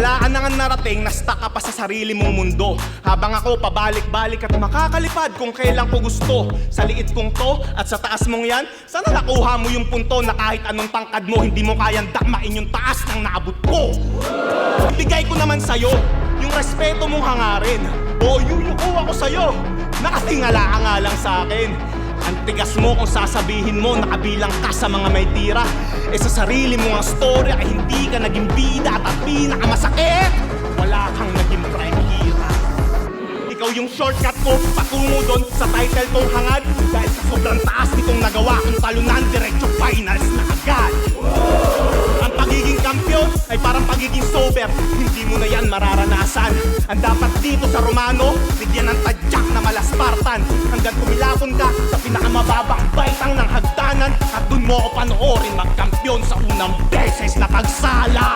Wala ka na nga narating, na-stuck ka pa sa sarili mong mundo. Habang ako pabalik-balik at makakalipad kung kailan ko gusto. Sa liit kong to at sa taas mong yan, sana nakuha mo yung punto na kahit anong tangkad mo, hindi mo kayang dakmain yung taas ng naabot ko. Bigay ko naman sa'yo yung respeto mong hangarin. O yuyuko ako sa'yo, nakatingala ka nga lang sa akin. Ang tigas mo kung sasabihin mo nakabilang ka sa mga may tira. Eh sa sarili mo ang story ay hindi ka naging bida. At ang pinakamasakit, wala kang naging prangkira. Ikaw yung shortcut ko patungo doon sa title kong hangad. Dahil sa sobrang taas nitong nagawa kong talunan, diretso finals na agad. Ang pagiging kampiyon ay parang pagiging sober, hindi mo na yan mararanasan. Ang dapat dito sa Romano, bigyan ng tadyak na malaspartan. Hanggang kumilapon ka sa pinakamababang baitang ng hagdanan. At dun mo ako panoorin magkampiyon sa unang beses na pagsala.